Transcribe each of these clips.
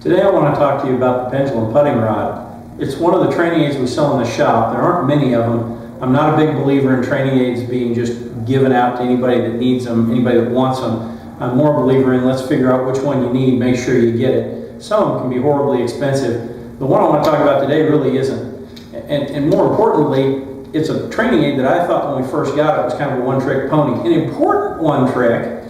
Today I want to talk to you about the Pendulum putting rod. It's one of the training aids we sell in the shop. There aren't many of them. I'm not a big believer in training aids being just given out to anybody that needs them, anybody that wants them. I'm more a believer in let's figure out which one you need, make sure you get it. Some of them can be horribly expensive. The one I want to talk about today really isn't. And more importantly, it's a training aid that I thought when we first got it was kind of a one-trick pony. An important one trick,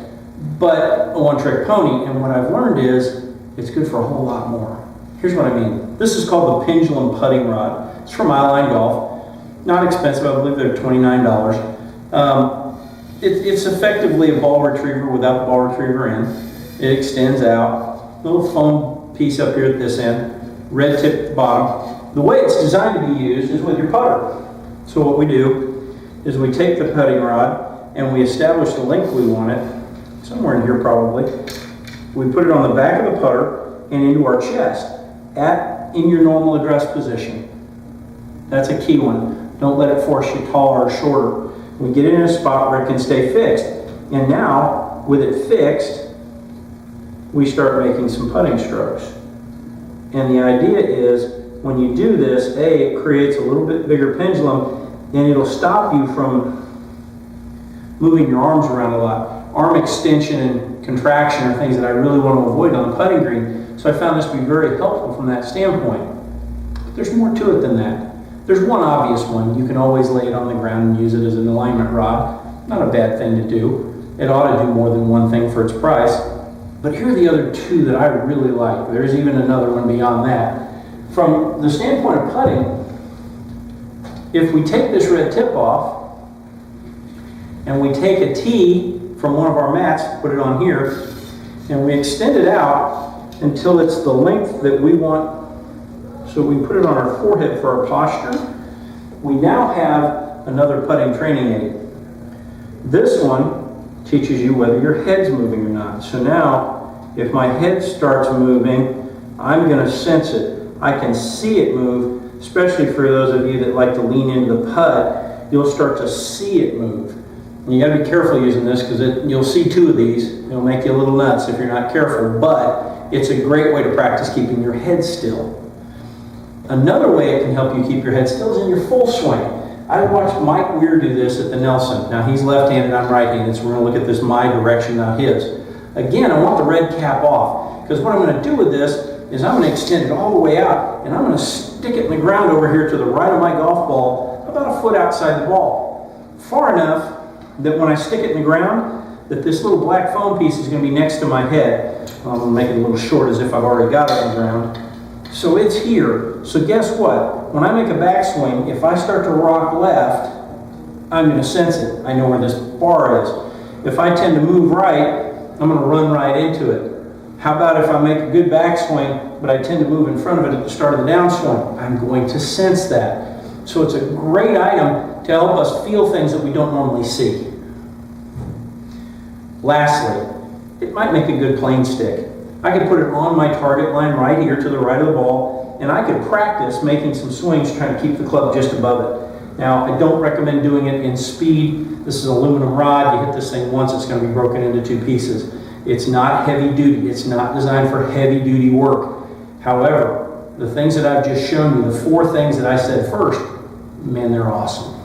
but a one-trick pony. And what I've learned is it's good for a whole lot more. Here's what I mean. This is called the Pendulum putting rod. It's from Eyeline Golf. Not expensive. I believe they're $29. It's effectively a ball retriever without the ball retriever in. It extends out. Little foam piece up here at this end. Red tip at the bottom. The way it's designed to be used is with your putter. So what we do is we take the putting rod and we establish the length we want it, somewhere in here probably. We put it on the back of the putter and into our chest, in your normal address position. That's a key one. Don't let it force you taller or shorter. We get it in a spot where it can stay fixed. And now, with it fixed, we start making some putting strokes. And the idea is, when you do this, it creates a little bit bigger pendulum, and it'll stop you from moving your arms around a lot. Arm extension and contraction are things that I really want to avoid on the putting green. So I found this to be very helpful from that standpoint. But there's more to it than that. There's one obvious one. You can always lay it on the ground and use it as an alignment rod. Not a bad thing to do. It ought to do more than one thing for its price. But here are the other two that I really like. There's even another one beyond that. From the standpoint of putting, if we take this red tip off and we take a tee from one of our mats, put it on here, and we extend it out until it's the length that we want. So we put it on our forehead for our posture. We now have another putting training aid. This one teaches you whether your head's moving or not. So now, if my head starts moving, I'm going to sense it. I can see it move, especially for those of you that like to lean into the putt. You'll start to see it move. And you got to be careful using this because you'll see two of these. It'll make you a little nuts if you're not careful, but it's a great way to practice keeping your head still. Another way it can help you keep your head still is in your full swing. I watched Mike Weir do this at the Nelson. Now he's left-handed, I'm right-handed, so we're going to look at this my direction, not his. Again, I want the red cap off because what I'm going to do with this is I'm going to extend it all the way out and I'm going to stick it in the ground over here to the right of my golf ball, about a foot outside the ball. Far enough that when I stick it in the ground, that this little black foam piece is going to be next to my head. I'm going to make it a little short as if I've already got it in the ground. So it's here. So guess what? When I make a backswing, if I start to rock left, I'm going to sense it. I know where this bar is. If I tend to move right, I'm going to run right into it. How about if I make a good backswing, but I tend to move in front of it at the start of the downswing? I'm going to sense that. So it's a great item to help us feel things that we don't normally see. Lastly, it might make a good plane stick. I could put it on my target line right here to the right of the ball, and I could practice making some swings trying to keep the club just above it. Now, I don't recommend doing it in speed. This is an aluminum rod. You hit this thing once, it's going to be broken into two pieces. It's not heavy duty. It's not designed for heavy duty work. However, the things that I've just shown you, the four things that I said first, man, they're awesome.